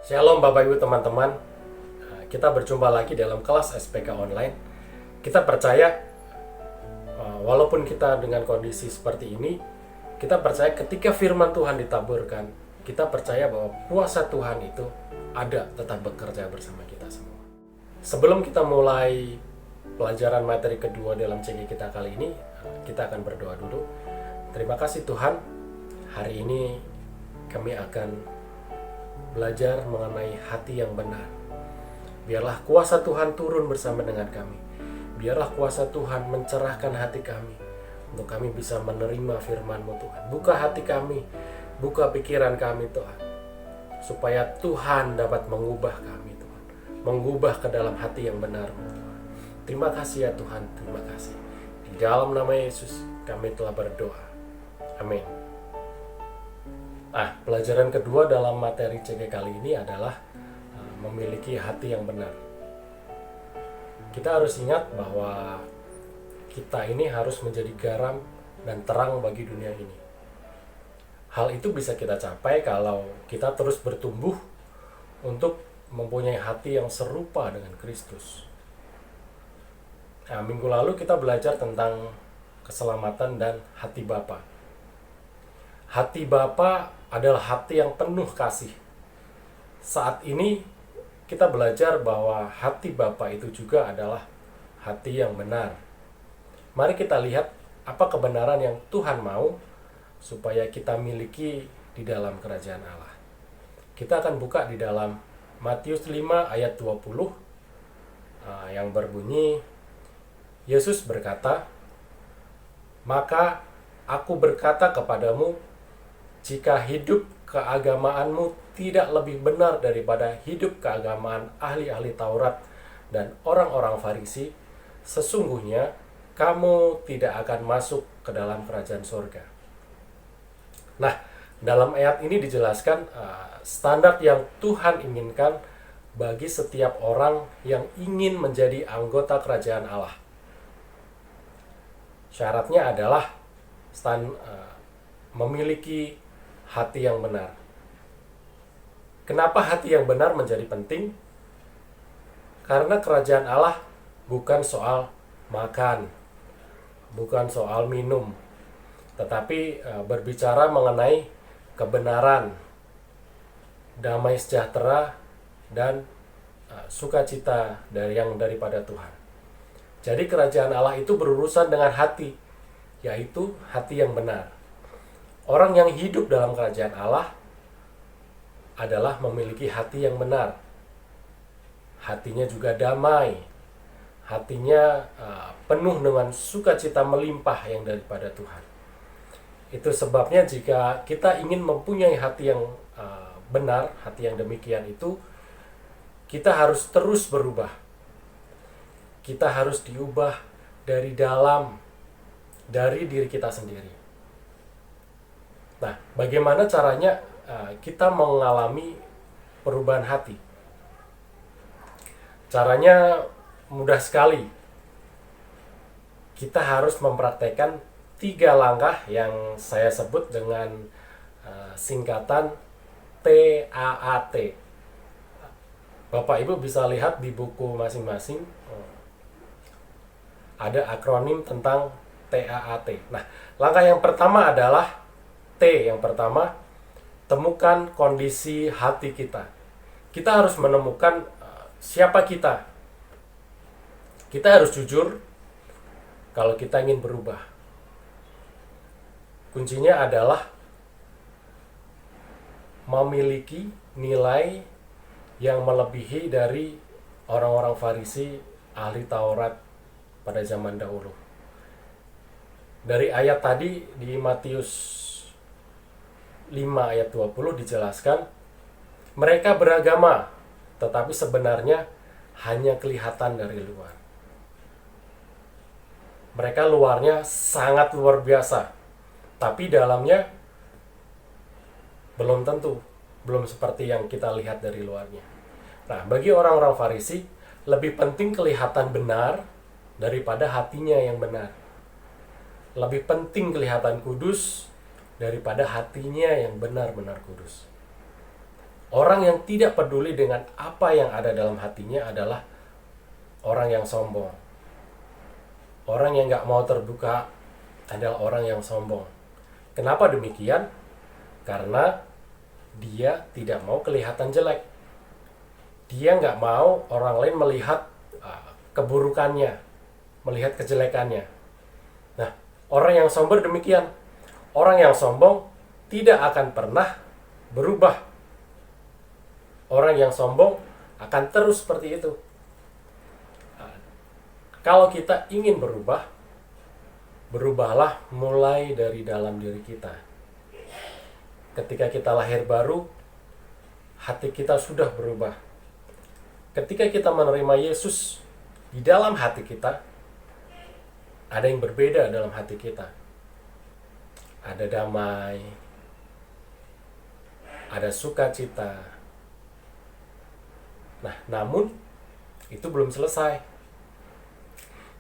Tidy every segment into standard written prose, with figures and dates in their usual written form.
Shalom Bapak Ibu teman-teman. Kita berjumpa lagi dalam kelas SPK online. Kita percaya walaupun kita dengan kondisi seperti ini, kita percaya ketika firman Tuhan ditaburkan, kita percaya bahwa kuasa Tuhan itu ada, tetap bekerja bersama kita semua. Sebelum kita mulai pelajaran materi kedua dalam CG kita kali ini, kita akan berdoa dulu. Terima kasih Tuhan, hari ini kami akan belajar mengenai hati yang benar. Biarlah kuasa Tuhan turun bersama dengan kami. Biarlah kuasa Tuhan mencerahkan hati kami, untuk kami bisa menerima firman-Mu Tuhan. Buka hati kami, buka pikiran kami Tuhan, supaya Tuhan dapat mengubah kami Tuhan, mengubah ke dalam hati yang benar-Mu Tuhan. Terima kasih ya Tuhan, terima kasih. Di dalam nama Yesus kami telah berdoa. Amin. Pelajaran kedua dalam materi CG kali ini adalah memiliki hati yang benar. Kita harus ingat bahwa kita ini harus menjadi garam dan terang bagi dunia ini. Hal itu bisa kita capai kalau kita terus bertumbuh untuk mempunyai hati yang serupa dengan Kristus. Minggu lalu kita belajar tentang keselamatan dan hati Bapa. Hati Bapa adalah hati yang penuh kasih. Saat ini kita belajar bahwa hati Bapa itu juga adalah hati yang benar. Mari kita lihat apa kebenaran yang Tuhan mau supaya kita miliki di dalam kerajaan Allah. Kita akan buka di dalam Matius 5 ayat 20 yang berbunyi, Yesus berkata, "Maka aku berkata kepadamu, jika hidup keagamaanmu tidak lebih benar daripada hidup keagamaan ahli-ahli Taurat dan orang-orang Farisi, sesungguhnya kamu tidak akan masuk ke dalam kerajaan surga." Nah, dalam ayat ini dijelaskan standar yang Tuhan inginkan bagi setiap orang yang ingin menjadi anggota kerajaan Allah. Syaratnya adalah memiliki hati yang benar. Kenapa hati yang benar menjadi penting? Karena kerajaan Allah bukan soal makan, bukan soal minum, tetapi berbicara mengenai kebenaran, damai sejahtera, dan sukacita daripada Tuhan. Jadi kerajaan Allah itu berurusan dengan hati, yaitu hati yang benar. Orang yang hidup dalam kerajaan Allah adalah memiliki hati yang benar. Hatinya juga damai. Hatinya penuh dengan sukacita melimpah yang daripada Tuhan. Itu sebabnya jika kita ingin mempunyai hati yang benar, hati yang demikian itu, kita harus terus berubah. Kita harus diubah dari dalam, dari diri kita sendiri. Nah, bagaimana caranya kita mengalami perubahan hati? Caranya mudah sekali. Kita harus mempraktekkan 3 langkah yang saya sebut dengan singkatan TAAT. Bapak Ibu bisa lihat di buku masing-masing ada akronim tentang TAAT. Nah, langkah yang pertama adalah T yang pertama, temukan kondisi hati kita. Kita harus menemukan siapa kita. Kita harus jujur kalau kita ingin berubah. Kuncinya adalah memiliki nilai yang melebihi dari orang-orang Farisi, ahli Taurat pada zaman dahulu. Dari ayat tadi di Matius 5 ayat 20 dijelaskan, mereka beragama, tetapi sebenarnya hanya kelihatan dari luar. Mereka luarnya sangat luar biasa, tapi dalamnya belum tentu, belum seperti yang kita lihat dari luarnya. Nah, bagi orang-orang Farisi, lebih penting kelihatan benar daripada hatinya yang benar. Lebih penting kelihatan kudus daripada hatinya yang benar-benar kudus. Orang yang tidak peduli dengan apa yang ada dalam hatinya adalah orang yang sombong. Orang yang nggak mau terbuka adalah orang yang sombong. Kenapa demikian? Karena dia tidak mau kelihatan jelek. Dia nggak mau orang lain melihat keburukannya, melihat kejelekannya. Nah, orang yang sombong demikian. Orang yang sombong tidak akan pernah berubah. Orang yang sombong akan terus seperti itu. Kalau kita ingin berubah, berubahlah mulai dari dalam diri kita. Ketika kita lahir baru, hati kita sudah berubah. Ketika kita menerima Yesus di dalam hati kita, ada yang berbeda dalam hati kita. Ada damai, ada sukacita. Nah, namun itu belum selesai.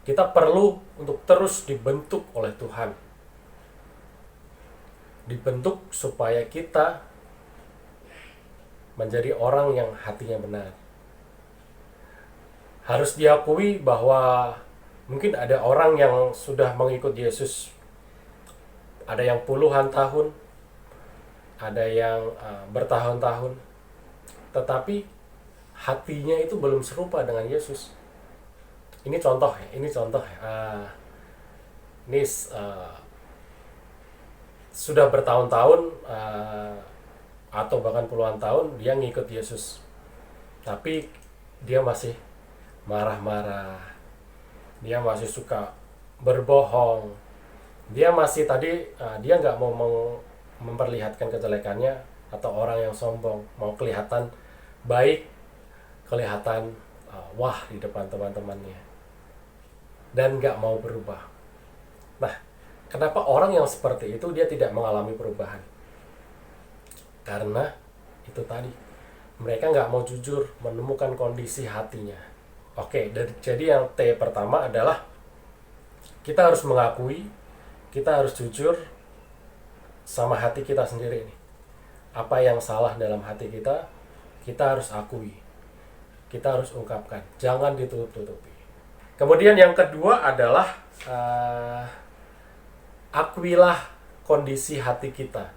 Kita perlu untuk terus dibentuk oleh Tuhan. Dibentuk supaya kita menjadi orang yang hatinya benar. Harus diakui bahwa mungkin ada orang yang sudah mengikut Yesus, ada yang puluhan tahun, ada yang bertahun-tahun, tetapi hatinya itu belum serupa dengan Yesus. Ini contoh ya, sudah bertahun-tahun atau bahkan puluhan tahun dia ngikut Yesus, tapi dia masih marah-marah, dia masih suka berbohong, dia masih dia nggak mau memperlihatkan kejelekannya, atau orang yang sombong mau kelihatan baik, kelihatan wah di depan teman-temannya, dan nggak mau berubah. Nah, kenapa orang yang seperti itu dia tidak mengalami perubahan? Karena itu tadi, mereka nggak mau jujur menemukan kondisi hatinya. Oke, jadi yang T pertama adalah kita harus mengakui, kita harus jujur sama hati kita sendiri nih. Apa yang salah dalam hati kita, kita harus akui, kita harus ungkapkan, jangan ditutup-tutupi. Kemudian yang kedua adalah akuilah kondisi hati kita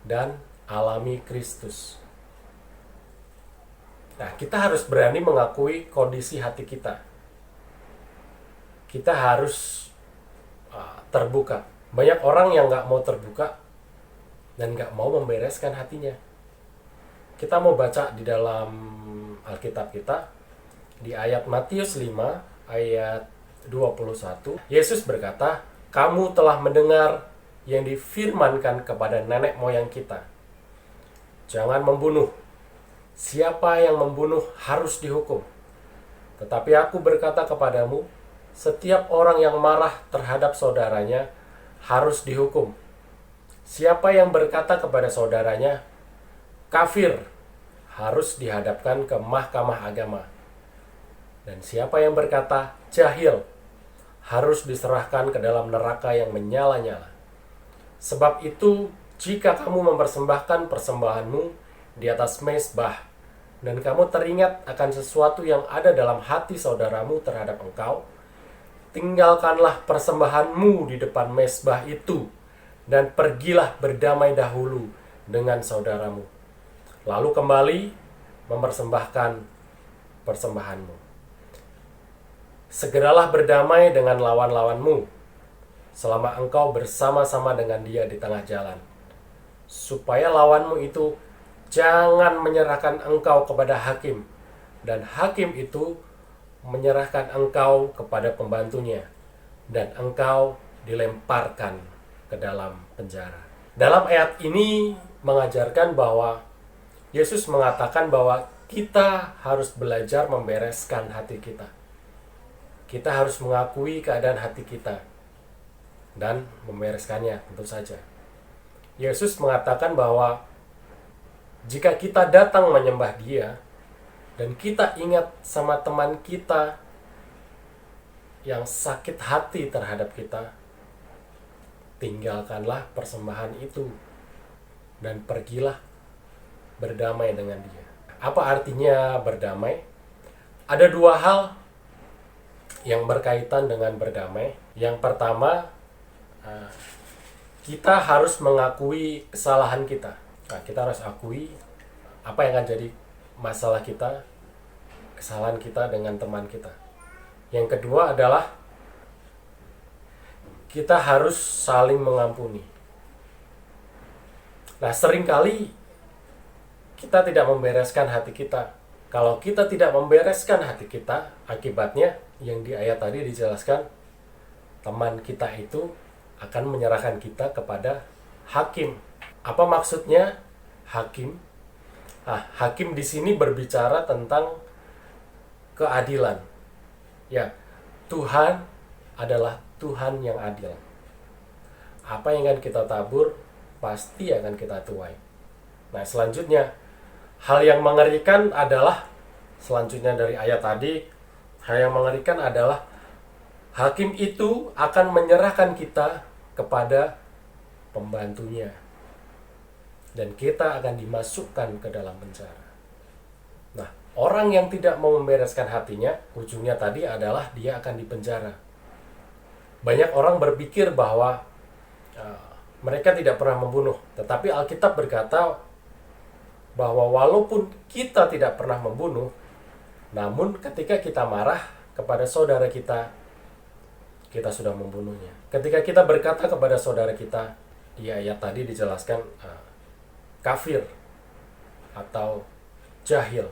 dan alami Kristus. Nah, kita harus berani mengakui kondisi hati kita. Kita harus terbuka. Banyak orang yang nggak mau terbuka dan nggak mau membereskan hatinya. Kita mau baca di dalam Alkitab kita, di ayat Matius 5, ayat 21, Yesus berkata, "Kamu telah mendengar yang difirmankan kepada nenek moyang kita. Jangan membunuh. Siapa yang membunuh harus dihukum. Tetapi aku berkata kepadamu, setiap orang yang marah terhadap saudaranya harus dihukum. Siapa yang berkata kepada saudaranya, kafir, harus dihadapkan ke mahkamah agama. Dan siapa yang berkata, jahil, harus diserahkan ke dalam neraka yang menyala-nyala. Sebab itu, jika kamu mempersembahkan persembahanmu di atas mezbah, dan kamu teringat akan sesuatu yang ada dalam hati saudaramu terhadap engkau, tinggalkanlah persembahanmu di depan mezbah itu, dan pergilah berdamai dahulu dengan saudaramu. Lalu kembali mempersembahkan persembahanmu. Segeralah berdamai dengan lawan-lawanmu, selama engkau bersama-sama dengan dia di tengah jalan, supaya lawanmu itu jangan menyerahkan engkau kepada hakim, dan hakim itu menyerahkan engkau kepada pembantunya, dan engkau dilemparkan ke dalam penjara. Dalam ayat ini mengajarkan bahwa Yesus mengatakan bahwa kita harus belajar membereskan hati kita. Kita harus mengakui keadaan hati kita dan membereskannya, tentu saja. Yesus mengatakan bahwa jika kita datang menyembah Dia dan kita ingat sama teman kita yang sakit hati terhadap kita, tinggalkanlah persembahan itu dan pergilah berdamai dengan Dia. Apa artinya berdamai? Ada dua hal yang berkaitan dengan berdamai. Yang pertama, kita harus mengakui kesalahan kita. Nah, kita harus akui apa yang akan jadi masalah kita, kesalahan kita dengan teman kita. Yang kedua adalah kita harus saling mengampuni. Nah, seringkali kita tidak membereskan hati kita. Kalau kita tidak membereskan hati kita, akibatnya yang di ayat tadi dijelaskan, teman kita itu akan menyerahkan kita kepada hakim. Apa maksudnya hakim? Hakim di sini berbicara tentang keadilan. Ya, Tuhan adalah Tuhan yang adil. Apa yang akan kita tabur, pasti akan kita tuai. Nah, selanjutnya, hal yang mengerikan adalah, selanjutnya dari ayat tadi, hal yang mengerikan adalah hakim itu akan menyerahkan kita kepada pembantunya. Dan kita akan dimasukkan ke dalam penjara. Nah, orang yang tidak mau membereskan hatinya, ujungnya tadi adalah dia akan dipenjara. Banyak orang berpikir bahwa mereka tidak pernah membunuh. Tetapi Alkitab berkata bahwa walaupun kita tidak pernah membunuh, namun ketika kita marah kepada saudara kita, kita sudah membunuhnya. Ketika kita berkata kepada saudara kita, di ayat tadi dijelaskan kafir atau jahil.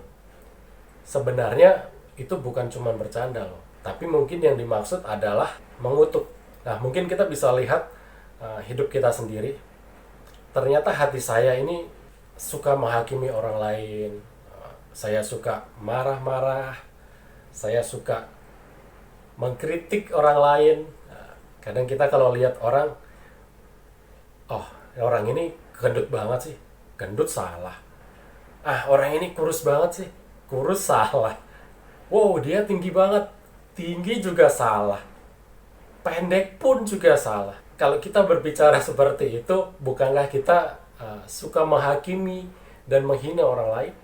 Sebenarnya itu bukan cuma bercanda loh. Tapi mungkin yang dimaksud adalah mengutuk. Nah, mungkin kita bisa lihat hidup kita sendiri. Ternyata hati saya ini suka menghakimi orang lain. Saya suka marah-marah. Saya suka mengkritik orang lain. Kadang kita kalau lihat orang, orang ini gendut banget sih. Gendut salah. Orang ini kurus banget sih. Kurus salah. Wow, dia tinggi banget. Tinggi juga salah. Pendek pun juga salah. Kalau kita berbicara seperti itu, bukankah kita suka menghakimi dan menghina orang lain?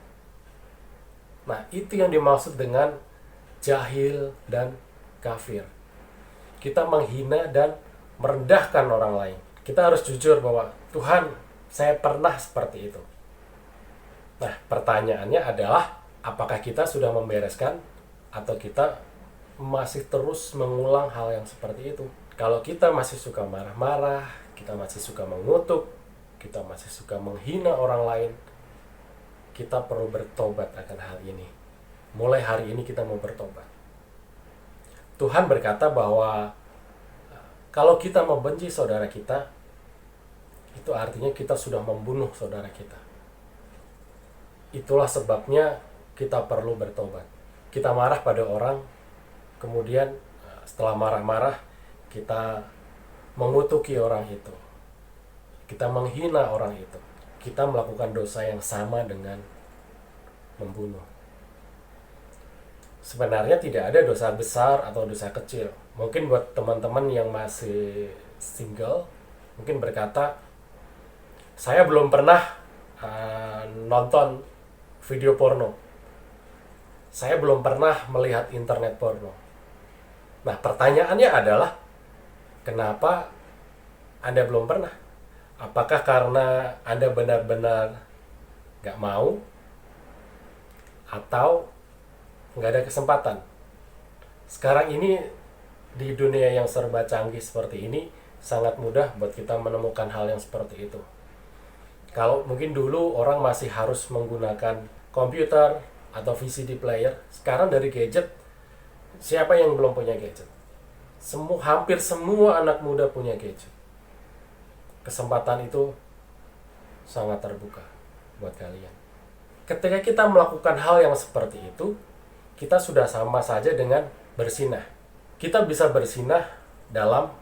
Nah, itu yang dimaksud dengan jahil dan kafir. Kita menghina dan merendahkan orang lain. Kita harus jujur bahwa Tuhan, saya pernah seperti itu. Nah, pertanyaannya adalah, apakah kita sudah membereskan atau kita masih terus mengulang hal yang seperti itu? Kalau kita masih suka marah-marah, kita masih suka mengutuk, kita masih suka menghina orang lain, kita perlu bertobat akan hal ini. Mulai hari ini kita mau bertobat. Tuhan berkata bahwa kalau kita membenci saudara kita, itu artinya kita sudah membunuh saudara kita. Itulah sebabnya kita perlu bertobat. Kita marah pada orang, kemudian setelah marah-marah, kita mengutuki orang itu. Kita menghina orang itu. Kita melakukan dosa yang sama dengan membunuh. Sebenarnya tidak ada dosa besar atau dosa kecil. Mungkin buat teman-teman yang masih single, mungkin berkata, saya belum pernah nonton video porno. Saya belum pernah melihat internet porno. Nah, pertanyaannya adalah, kenapa Anda belum pernah? Apakah karena Anda benar-benar gak mau? Atau gak ada kesempatan? Sekarang ini, di dunia yang serba canggih seperti ini, sangat mudah buat kita menemukan hal yang seperti itu. Kalau mungkin dulu orang masih harus menggunakan komputer atau VCD player, sekarang dari gadget, siapa yang belum punya gadget? Hampir semua anak muda punya gadget. Kesempatan itu sangat terbuka buat kalian. Ketika kita melakukan hal yang seperti itu, kita sudah sama saja dengan bersinah. Kita bisa bersinah dalam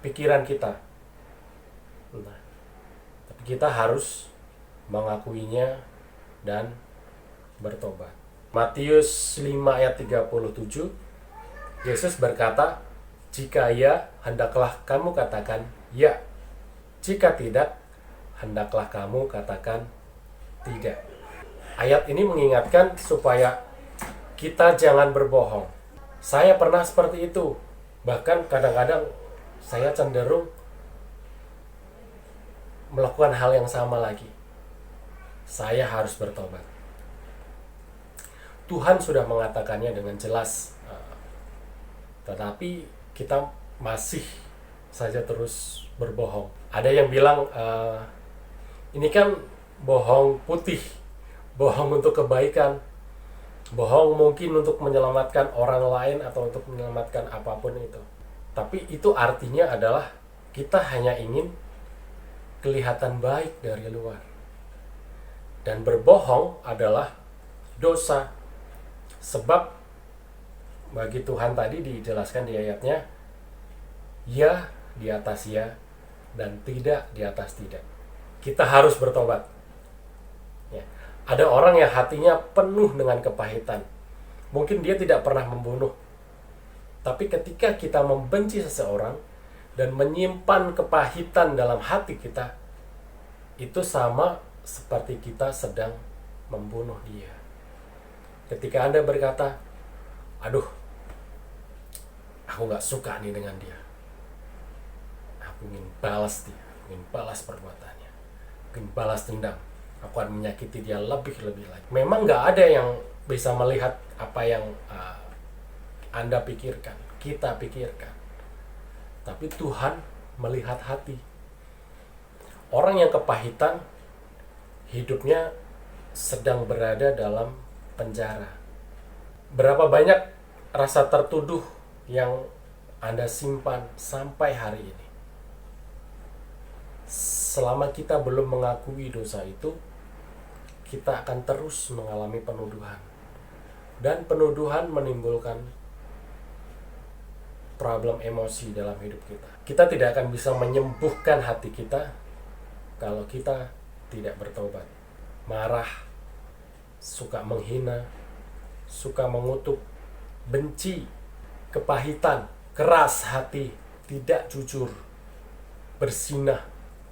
pikiran kita. Nah, tapi kita harus mengakuinya dan bertobat. Matius 5 ayat 37, Yesus berkata, jika ya, hendaklah kamu katakan ya. Jika tidak, hendaklah kamu katakan Tidak. Ayat ini mengingatkan supaya kita jangan berbohong. Saya pernah seperti itu. Bahkan kadang-kadang saya cenderung melakukan hal yang sama lagi. Saya harus bertobat. Tuhan sudah mengatakannya dengan jelas. Tetapi kita masih saja terus berbohong. Ada yang bilang ini kan bohong putih, bohong untuk kebaikan, bohong mungkin untuk menyelamatkan orang lain atau untuk menyelamatkan apapun itu. Tapi itu artinya adalah kita hanya ingin kelihatan baik dari luar. Dan berbohong adalah dosa. Sebab bagi Tuhan tadi dijelaskan di ayatnya, ya di atas ya dan tidak di atas tidak. Kita harus bertobat. Ya. Ada orang yang hatinya penuh dengan kepahitan. Mungkin dia tidak pernah membunuh. Tapi ketika kita membenci seseorang dan menyimpan kepahitan dalam hati kita, itu sama seperti kita sedang membunuh dia. Ketika Anda berkata, aduh, aku gak suka nih dengan dia. Aku ingin balas dia, aku ingin balas perbuatannya, aku ingin balas dendam. Aku akan menyakiti dia lebih-lebih lagi. Memang gak ada yang bisa melihat apa yang Anda pikirkan, kita pikirkan. Tapi Tuhan melihat hati. Orang yang kepahitan, hidupnya sedang berada dalam penjara. Berapa banyak rasa tertuduh yang Anda simpan sampai hari ini? Selama kita belum mengakui dosa itu, kita akan terus mengalami penuduhan. Dan penuduhan menimbulkan problem emosi dalam hidup kita. Kita tidak akan bisa menyembuhkan hati kita kalau kita tidak bertobat. Marah, suka menghina, suka mengutuk, benci, kepahitan, keras hati, tidak jujur, berzinah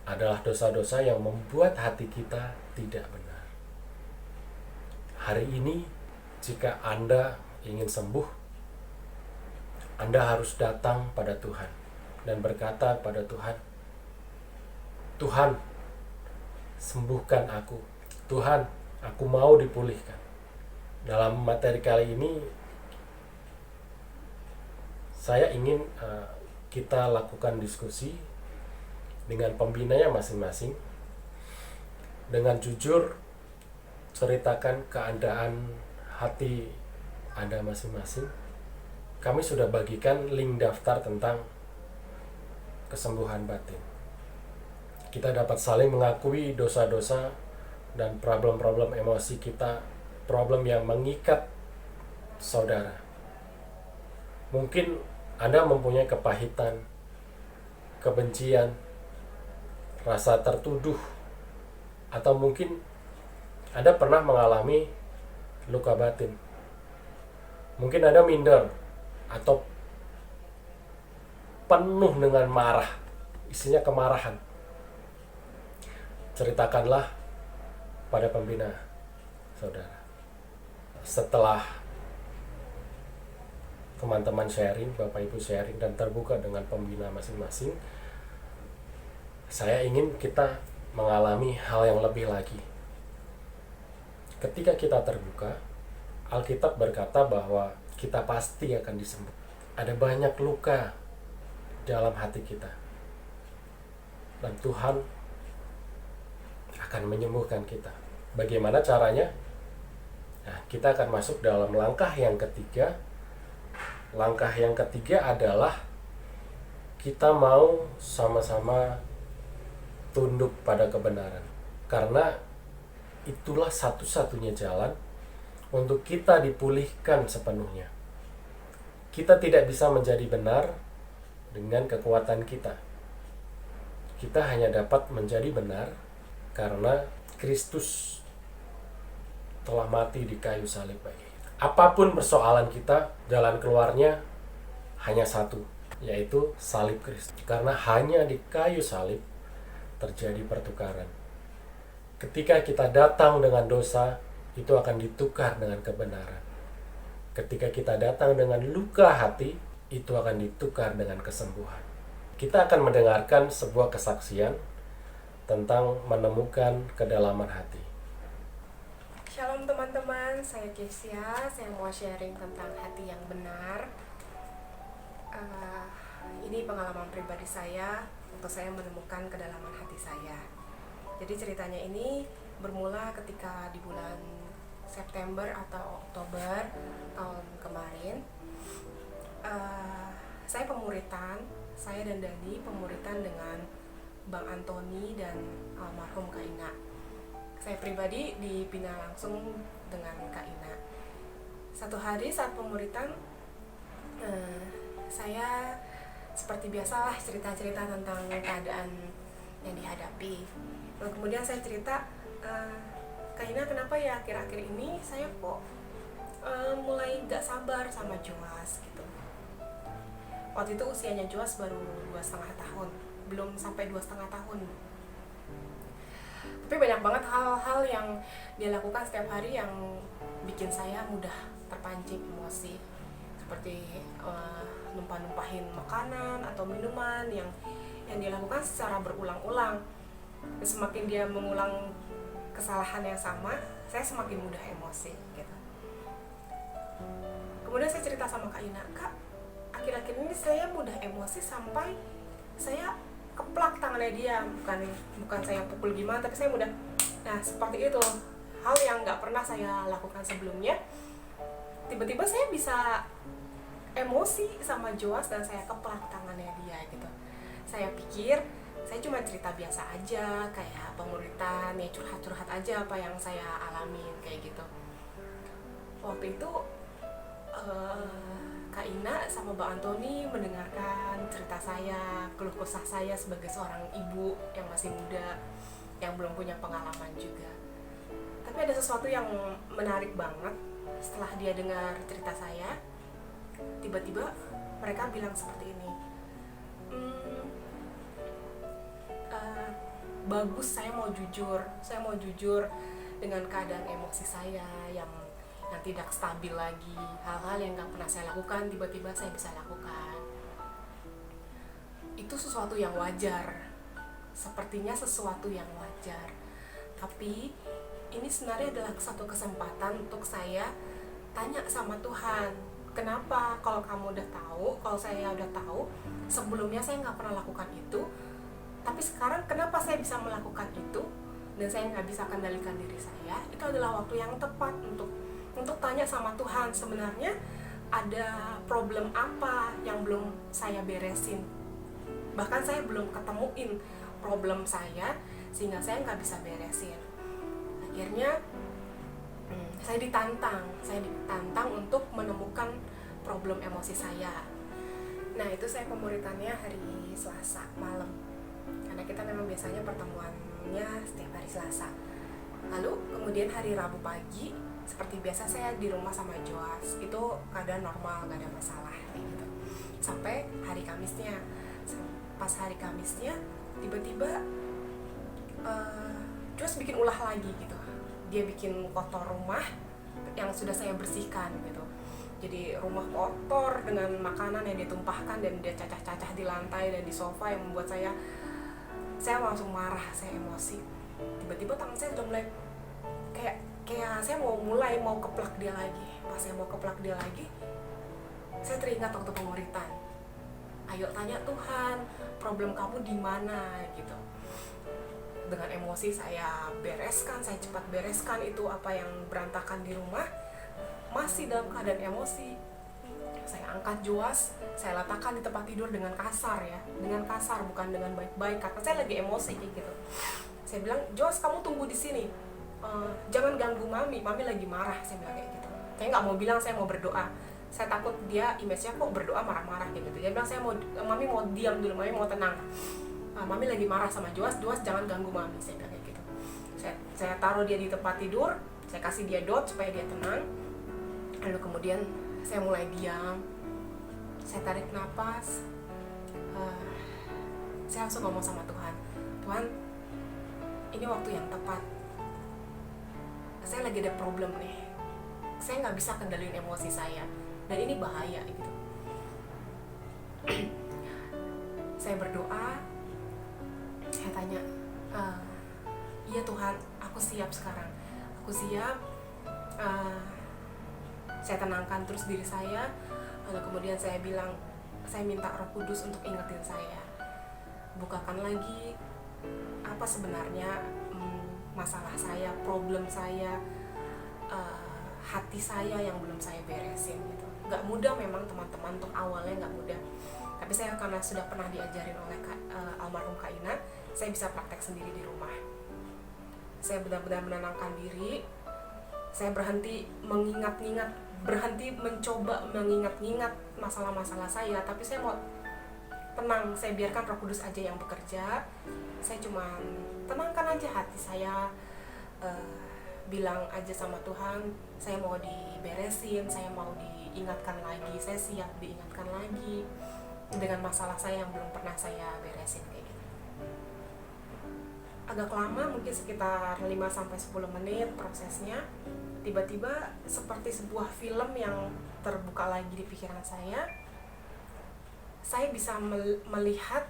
adalah dosa-dosa yang membuat hati kita tidak benar. Hari ini, jika Anda ingin sembuh, Anda harus datang pada Tuhan dan berkata pada Tuhan, Tuhan, sembuhkan aku. Tuhan, aku mau dipulihkan. Dalam materi kali ini, saya ingin kita lakukan diskusi dengan pembinanya masing-masing. Dengan jujur, ceritakan keadaan hati Anda masing-masing. Kami sudah bagikan link daftar tentang kesembuhan batin. Kita dapat saling mengakui dosa-dosa dan problem-problem emosi kita, problem yang mengikat saudara. Mungkin Anda mempunyai kepahitan, kebencian, rasa tertuduh, atau mungkin Anda pernah mengalami luka batin. Mungkin Anda minder atau penuh dengan marah, isinya kemarahan. Ceritakanlah pada pembina saudara. Setelah teman-teman sharing, Bapak Ibu sharing dan terbuka dengan pembina masing-masing, saya ingin kita mengalami hal yang lebih lagi. Ketika kita terbuka, Alkitab berkata bahwa kita pasti akan disembuh. Ada banyak luka dalam hati kita, dan Tuhan akan menyembuhkan kita. Bagaimana caranya? Nah, kita akan masuk dalam langkah yang ketiga. Langkah yang ketiga adalah kita mau sama-sama tunduk pada kebenaran. Karena itulah satu-satunya jalan untuk kita dipulihkan sepenuhnya. Kita tidak bisa menjadi benar dengan kekuatan kita. Kita hanya dapat menjadi benar karena Kristus telah mati di kayu salib bagi kita. Apapun persoalan kita, jalan keluarnya hanya satu, yaitu salib Kristus. Karena hanya di kayu salib terjadi pertukaran. Ketika kita datang dengan dosa, itu akan ditukar dengan kebenaran. Ketika kita datang dengan luka hati, itu akan ditukar dengan kesembuhan. Kita akan mendengarkan sebuah kesaksian tentang menemukan kedalaman hati. Shalom teman-teman, saya Kesia. Saya mau sharing tentang hati yang benar. Ini pengalaman pribadi saya untuk saya menemukan kedalaman hati saya. Jadi ceritanya ini bermula ketika di bulan September atau Oktober tahun kemarin. Saya dan Dani pemuritan dengan Bang Antoni dan almarhum Kak Ina. Saya pribadi dibina langsung dengan Kak Ina. Satu hari saat pemuritan, saya seperti biasalah cerita-cerita tentang keadaan yang dihadapi. Lalu kemudian saya cerita, Kak Ina, kenapa ya akhir-akhir ini saya kok mulai gak sabar sama Joas gitu. Waktu itu usianya Joas baru 2,5 tahun, belum sampai 2,5 tahun. Tapi banyak banget hal-hal yang dia lakukan setiap hari yang bikin saya mudah terpancing emosi, seperti numpah-numpahin makanan atau minuman yang dia lakukan secara berulang-ulang. Dan semakin dia mengulang kesalahan yang sama, saya semakin mudah emosi gitu. Kemudian saya cerita sama Kak Ina, Kak, akhir-akhir ini saya mudah emosi sampai saya keplak tangannya dia, bukan saya pukul gimana, tapi saya mudah. Nah, seperti itu, hal yang nggak pernah saya lakukan sebelumnya. Tiba-tiba saya bisa emosi sama Joas dan saya keplak tangannya dia gitu. Saya pikir saya cuma cerita biasa aja, kayak pemuritan, ya curhat-curhat aja apa yang saya alamin kayak gitu. Waktu itu Kak Ina sama Mbak Antoni mendengarkan cerita saya, keluh kesah saya sebagai seorang ibu yang masih muda, yang belum punya pengalaman juga. Tapi ada sesuatu yang menarik banget setelah dia dengar cerita saya. Tiba-tiba mereka bilang seperti ini, bagus, saya mau jujur dengan keadaan emosi saya yang tidak stabil lagi. Hal-hal yang gak pernah saya lakukan, tiba-tiba saya bisa lakukan. Itu sesuatu yang wajar, sepertinya sesuatu yang wajar. Tapi ini sebenarnya adalah satu kesempatan untuk saya tanya sama Tuhan, kenapa kalau kamu udah tahu, kalau saya udah tahu, sebelumnya saya gak pernah lakukan itu, tapi sekarang kenapa saya bisa melakukan itu dan saya gak bisa kendalikan diri saya. Itu adalah waktu yang tepat untuk tanya sama Tuhan, sebenarnya ada problem apa yang belum saya beresin. Bahkan saya belum ketemuin problem saya, sehingga saya nggak bisa beresin. Akhirnya saya ditantang untuk menemukan problem emosi saya. Nah, itu saya pemuritannya hari Selasa malam, karena kita memang biasanya pertemuannya setiap hari Selasa. Lalu kemudian hari Rabu pagi, seperti biasa saya di rumah sama Joas, itu keadaan normal, gak ada masalah gitu. Sampai hari Kamisnya, pas hari Kamisnya tiba-tiba Joas bikin ulah lagi gitu. Dia bikin kotor rumah yang sudah saya bersihkan gitu. Jadi rumah kotor dengan makanan yang ditumpahkan dan dia cacah-cacah di lantai dan di sofa, yang membuat saya langsung marah, saya emosi. Tiba-tiba tangan saya udah mulai kayak saya mau keplak dia lagi. Pas saya mau keplak dia lagi, saya teringat waktu pemuritan. Ayo tanya Tuhan, problem kamu di mana gitu. Dengan emosi saya cepat bereskan itu apa yang berantakan di rumah. Masih dalam keadaan emosi, saya angkat Joas, saya letakkan di tempat tidur dengan kasar, bukan dengan baik-baik, karena saya lagi emosi gitu. Saya bilang, Joas, kamu tunggu di sini. Jangan ganggu mami lagi marah, saya bilang kayak gitu. Saya nggak mau bilang saya mau berdoa, saya takut dia image-nya kok berdoa marah-marah kayak gitu. Dia bilang mami mau diam dulu, mami mau tenang. Mami lagi marah sama Joas, jangan ganggu mami, saya bilang kayak gitu. Saya taruh dia di tempat tidur, saya kasih dia dot supaya dia tenang. Lalu kemudian saya mulai diam, saya tarik nafas, saya langsung ngomong sama Tuhan, Tuhan, ini waktu yang tepat saya lagi ada problem nih, saya nggak bisa kendaliin emosi saya dan ini bahaya gitu. Saya berdoa, saya tanya, iya Tuhan, aku siap sekarang, aku siap. Saya tenangkan terus diri saya, lalu kemudian saya bilang, saya minta Roh Kudus untuk ingetin saya, bukakan lagi apa sebenarnya masalah saya, problem saya, hati saya yang belum saya beresin gitu. Gak mudah memang teman-teman, untuk awalnya gak mudah, tapi saya karena sudah pernah diajarin oleh almarhum Kak Ina, saya bisa praktek sendiri di rumah. Saya benar-benar menenangkan diri, saya berhenti berhenti mencoba mengingat-ingat masalah-masalah saya, tapi saya mau tenang, saya biarkan Roh Kudus aja yang bekerja. Saya cuma tenangkan aja hati saya, bilang aja sama Tuhan, saya mau diberesin, saya mau diingatkan lagi, saya siap diingatkan lagi dengan masalah saya yang belum pernah saya beresin kayak gitu. Agak lama, mungkin sekitar 5-10 menit prosesnya. Tiba-tiba seperti sebuah film yang terbuka lagi di pikiran saya bisa melihat,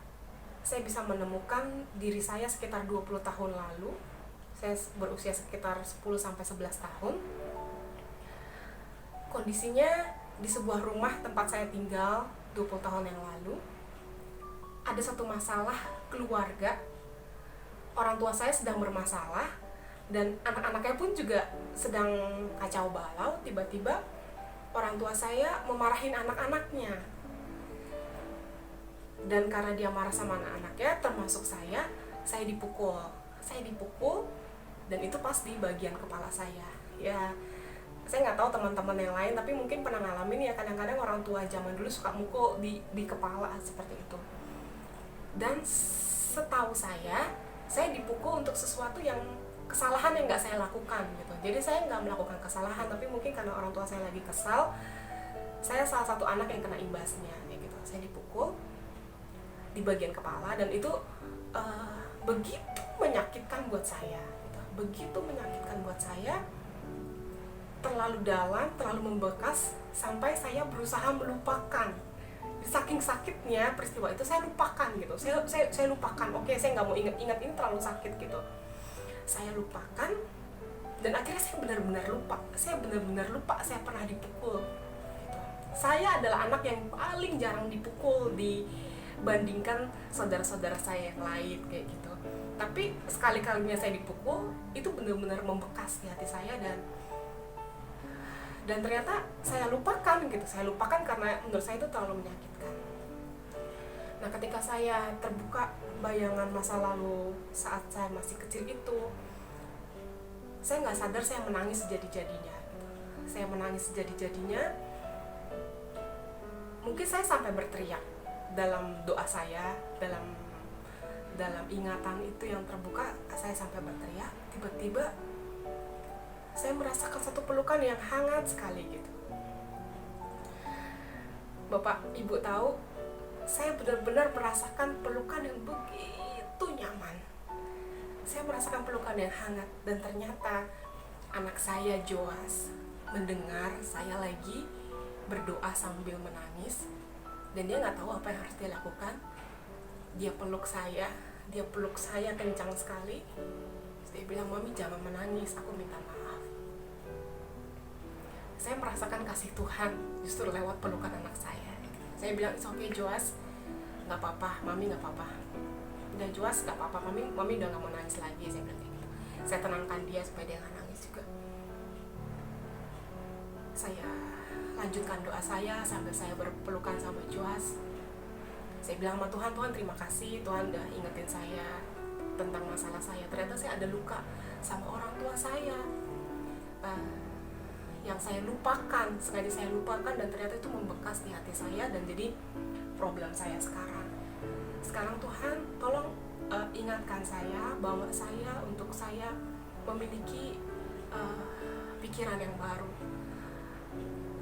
saya bisa menemukan diri saya sekitar 20 tahun lalu. Saya berusia sekitar 10-11 tahun. Kondisinya di sebuah rumah tempat saya tinggal 20 tahun yang lalu. Ada satu masalah keluarga. Orang tua saya sedang bermasalah dan anak-anaknya pun juga sedang kacau balau. Tiba-tiba orang tua saya memarahin anak-anaknya. Dan karena dia marah sama anak-anaknya, termasuk saya dipukul. Saya dipukul dan itu pas di bagian kepala saya. Ya, saya nggak tahu teman-teman yang lain, tapi mungkin pernah ngalamin ya, kadang-kadang orang tua zaman dulu suka mukul di kepala seperti itu. Dan setahu saya dipukul untuk sesuatu yang kesalahan yang nggak saya lakukan gitu. Jadi saya nggak melakukan kesalahan, tapi mungkin karena orang tua saya lagi kesal, saya salah satu anak yang kena imbasnya kayak gitu. Saya dipukul di bagian kepala dan itu begitu menyakitkan buat saya gitu. Begitu menyakitkan buat saya, terlalu dalam, terlalu membekas sampai saya berusaha melupakan. Saking sakitnya peristiwa itu, saya lupakan gitu. Saya lupakan. Oke, saya nggak mau ingat-ingat, ini terlalu sakit gitu. Saya lupakan dan akhirnya saya benar-benar lupa. Saya benar-benar lupa saya pernah dipukul gitu. Saya adalah anak yang paling jarang dipukul dibandingkan saudara-saudara saya yang lain kayak gitu. Tapi sekali-kalinya saya dipukul, itu benar-benar membekas di hati saya dan ternyata saya lupakan gitu. Saya lupakan karena menurut saya itu terlalu menyakitkan. Nah, ketika saya terbuka bayangan masa lalu saat saya masih kecil itu, saya nggak sadar saya menangis sejadi-jadinya gitu. Saya menangis sejadi-jadinya. Mungkin saya sampai berteriak dalam doa saya, dalam ingatan itu yang terbuka, saya sampai berteriak. Tiba-tiba saya merasakan satu pelukan yang hangat sekali gitu. Bapak, Ibu tahu, saya benar-benar merasakan pelukan yang begitu nyaman. Saya merasakan pelukan yang hangat dan ternyata anak saya Joas mendengar saya lagi berdoa sambil menangis dan dia nggak tahu apa yang harus dia lakukan. Dia peluk saya kencang sekali. Dia bilang, "Mami, jangan menangis, aku minta maaf." Saya merasakan kasih Tuhan justru lewat pelukan anak saya. Saya bilang, "It's okay Joas, nggak apa-apa, Mami nggak apa-apa. Udah Joas, nggak apa-apa, Mami udah nggak mau nangis lagi." Saya bilang gitu. Saya tenangkan dia supaya dia nggak nangis juga. Saya lanjutkan doa saya sambil saya berpelukan sama Joas. Saya bilang sama Tuhan, "Tuhan terima kasih, Tuhan udah ingetin saya tentang masalah saya. Ternyata saya ada luka sama orang tua saya yang saya lupakan, sengaja saya lupakan dan ternyata itu membekas di hati saya dan jadi problem saya sekarang. Sekarang Tuhan tolong ingatkan saya, bawa saya untuk saya memiliki pikiran yang baru.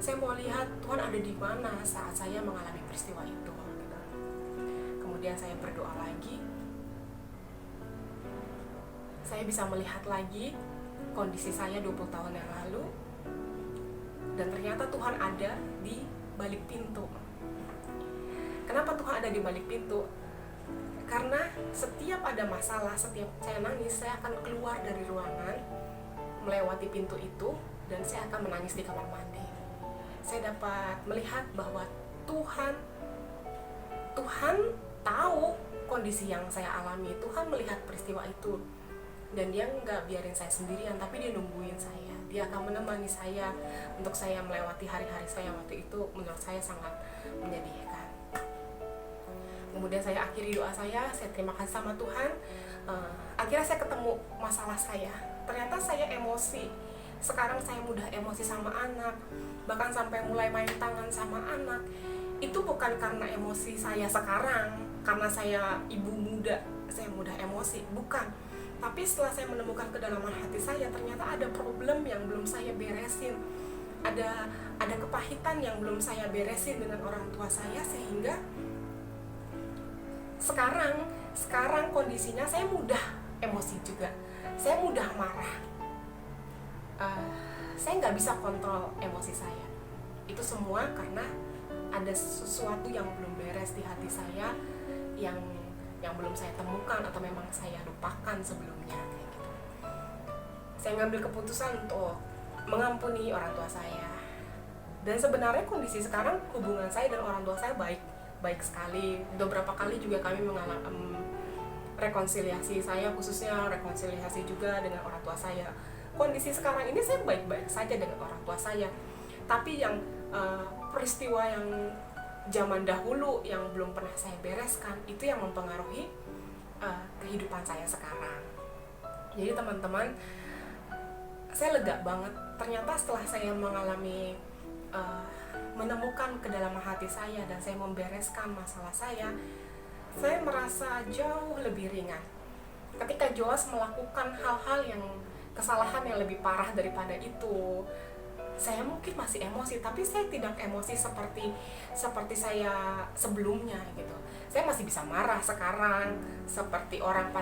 Saya mau lihat Tuhan ada di mana saat saya mengalami peristiwa itu." Gitu. Kemudian saya berdoa lagi. Saya bisa melihat lagi kondisi saya 20 tahun yang lalu, dan ternyata Tuhan ada di balik pintu. Kenapa Tuhan ada di balik pintu? Karena setiap ada masalah, setiap saya nangis, saya akan keluar dari ruangan, melewati pintu itu, dan saya akan menangis di kamar mandi. Saya dapat melihat bahwa Tuhan tahu kondisi yang saya alami. Tuhan melihat peristiwa itu, dan dia nggak biarin saya sendirian, tapi dia nungguin saya. Dia akan menemani saya untuk saya melewati hari-hari saya waktu itu. Menurut saya sangat menyedihkan. Kemudian saya akhiri doa saya terima kasih sama Tuhan. Akhirnya saya ketemu masalah saya. Ternyata saya emosi. Sekarang saya mudah emosi sama anak, bahkan sampai mulai main tangan sama anak. Itu bukan karena emosi saya sekarang, karena saya ibu muda, saya mudah emosi, bukan. Tapi setelah saya menemukan kedalaman hati saya, ternyata ada problem yang belum saya beresin. Ada kepahitan yang belum saya beresin dengan orang tua saya, sehingga sekarang kondisinya saya mudah emosi juga. Saya mudah marah. Saya nggak bisa kontrol emosi saya. Itu semua karena ada sesuatu yang belum beres di hati saya, yang belum saya temukan atau memang saya lupakan sebelumnya, kayak gitu. Saya ngambil keputusan untuk mengampuni orang tua saya. Dan sebenarnya kondisi sekarang hubungan saya dan orang tua saya baik sekali. Beberapa kali juga kami mengalami rekonsiliasi, saya khususnya rekonsiliasi juga dengan orang tua saya. Kondisi sekarang ini saya baik-baik saja dengan orang tua saya. Tapi yang peristiwa yang zaman dahulu yang belum pernah saya bereskan, itu yang mempengaruhi kehidupan saya sekarang. Jadi teman-teman, saya lega banget. Ternyata setelah saya mengalami menemukan kedalaman hati saya dan saya membereskan masalah saya merasa jauh lebih ringan. Ketika Joas melakukan hal-hal yang kesalahan yang lebih parah daripada itu, saya mungkin masih emosi, tapi saya tidak emosi seperti saya sebelumnya gitu. Saya masih bisa marah sekarang seperti orang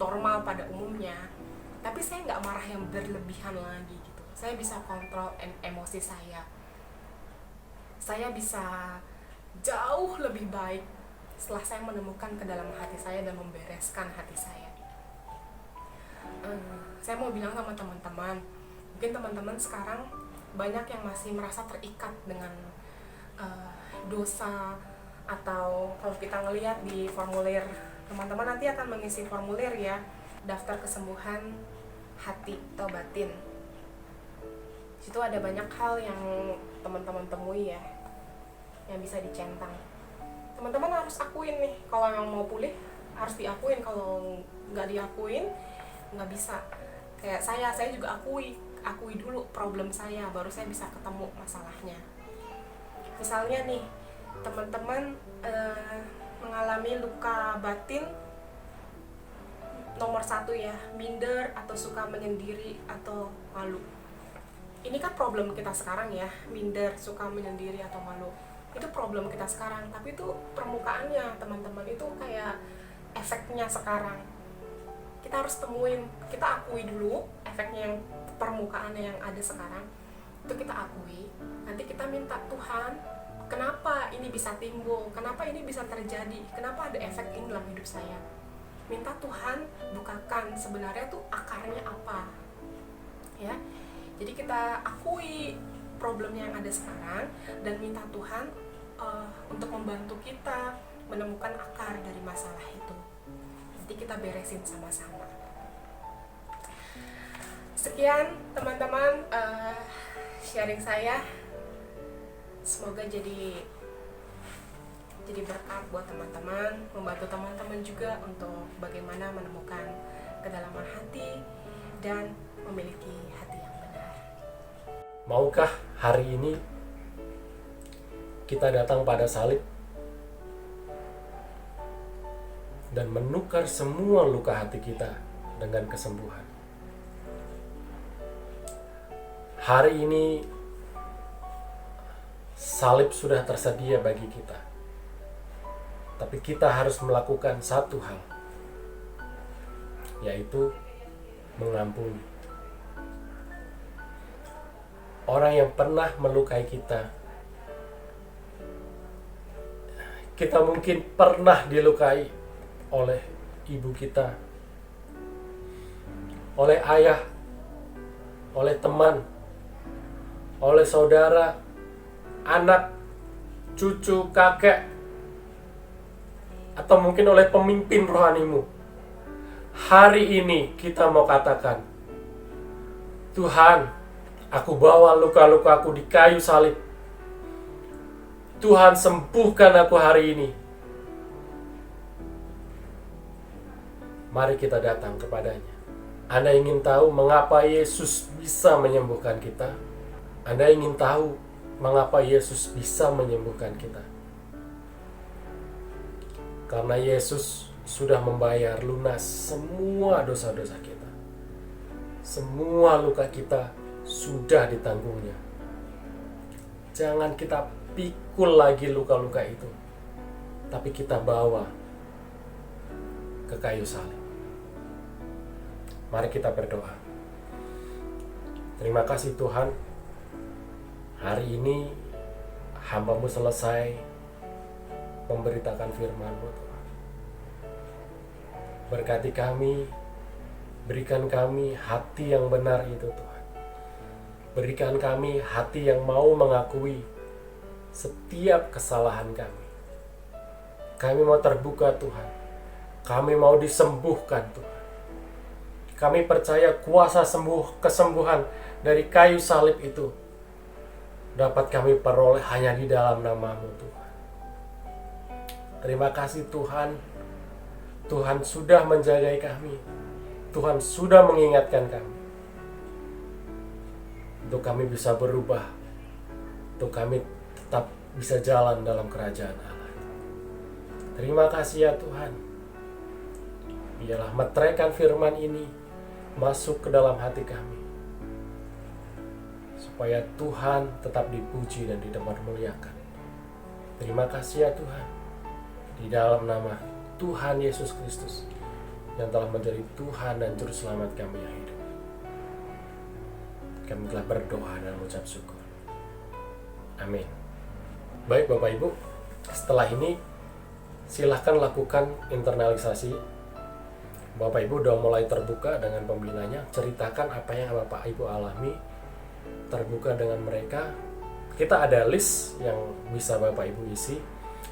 normal pada umumnya, tapi saya nggak marah yang berlebihan lagi gitu. Saya bisa kontrol emosi saya. Saya bisa jauh lebih baik setelah saya menemukan kedalaman hati saya dan membereskan hati saya. Saya mau bilang sama teman-teman, mungkin teman-teman sekarang banyak yang masih merasa terikat dengan dosa, atau kalau kita ngelihat di formulir, teman-teman nanti akan mengisi formulir ya, daftar kesembuhan hati atau batin. Situ ada banyak hal yang teman-teman temui ya, yang bisa dicentang. Teman-teman harus akuin nih, kalau yang mau pulih harus diakuin, kalau nggak diakuin nggak bisa. Kayak saya juga akui dulu problem saya, baru saya bisa ketemu masalahnya. Misalnya nih, teman-teman mengalami luka batin nomor 1 ya, minder atau suka menyendiri atau malu. Ini kan problem kita sekarang ya, minder, suka menyendiri atau malu. Itu problem kita sekarang, tapi itu permukaannya teman-teman, itu kayak efeknya sekarang. Kita harus temuin, kita akui dulu efeknya yang permukaannya yang ada sekarang, itu kita akui. Nanti kita minta Tuhan, kenapa ini bisa timbul, kenapa ini bisa terjadi, kenapa ada efek ini dalam hidup saya. Minta Tuhan bukakan sebenarnya tuh akarnya apa ya. Jadi kita akui problemnya yang ada sekarang dan minta Tuhan untuk membantu kita menemukan akar dari masalah itu. Nanti kita beresin sama-sama. Sekian teman-teman sharing saya. Semoga jadi berkat buat teman-teman, membantu teman-teman juga untuk bagaimana menemukan kedalaman hati dan memiliki hati yang benar. Maukah hari ini kita datang pada salib dan menukar semua luka hati kita dengan kesembuhan? Hari ini salib sudah tersedia bagi kita, tapi kita harus melakukan satu hal, yaitu mengampuni. Orang yang pernah melukai kita, kita mungkin pernah dilukai oleh ibu kita, oleh ayah, oleh teman, oleh saudara, anak, cucu, kakek, atau mungkin oleh pemimpin rohanimu. Hari ini kita mau katakan, Tuhan, aku bawa luka-lukaku di kayu salib. Tuhan, sembuhkan aku hari ini. Mari kita datang kepadanya. Anda ingin tahu mengapa Yesus bisa menyembuhkan kita? Anda ingin tahu mengapa Yesus bisa menyembuhkan kita? Karena Yesus sudah membayar lunas semua dosa-dosa kita. Semua luka kita sudah ditanggungnya. Jangan kita pikul lagi luka-luka itu, tapi kita bawa ke kayu salib. Mari kita berdoa. Terima kasih Tuhan, hari ini hamba-Mu selesai memberitakan firman-Mu Tuhan. Berkati kami, berikan kami hati yang benar itu Tuhan. Berikan kami hati yang mau mengakui setiap kesalahan kami. Kami mau terbuka Tuhan. Kami mau disembuhkan Tuhan. Kami percaya kuasa kesembuhan dari kayu salib itu dapat kami peroleh hanya di dalam nama-Mu Tuhan. Terima kasih Tuhan. Tuhan sudah menjagai kami. Tuhan sudah mengingatkan kami. Untuk kami bisa berubah. Untuk kami tetap bisa jalan dalam kerajaan Allah. Terima kasih ya Tuhan. Biarlah meteraikan firman ini masuk ke dalam hati kami. Supaya Tuhan tetap dipuji dan dimuliakan. Terima kasih ya Tuhan. Di dalam nama Tuhan Yesus Kristus yang telah menjadi Tuhan dan Juru Selamat kami yang hidup. Kami telah berdoa dan mengucap syukur. Amin. Baik Bapak Ibu, setelah ini silahkan lakukan internalisasi. Bapak Ibu udah mulai terbuka dengan pembinanya. Ceritakan apa yang Bapak Ibu alami. Terbuka dengan mereka. Kita ada list yang bisa Bapak Ibu isi.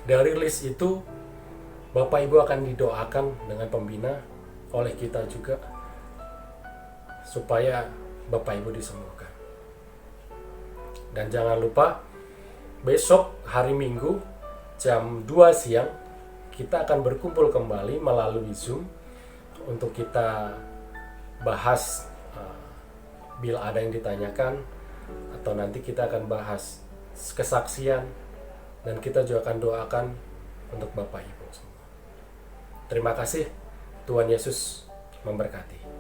Dari list itu Bapak Ibu akan didoakan dengan pembina oleh kita juga supaya Bapak Ibu disembuhkan. Dan jangan lupa besok hari Minggu jam 2 siang kita akan berkumpul kembali melalui Zoom untuk kita bahas bila ada yang ditanyakan, atau nanti kita akan bahas kesaksian, dan kita juga akan doakan untuk Bapak Ibu semua. Terima kasih, Tuhan Yesus memberkati.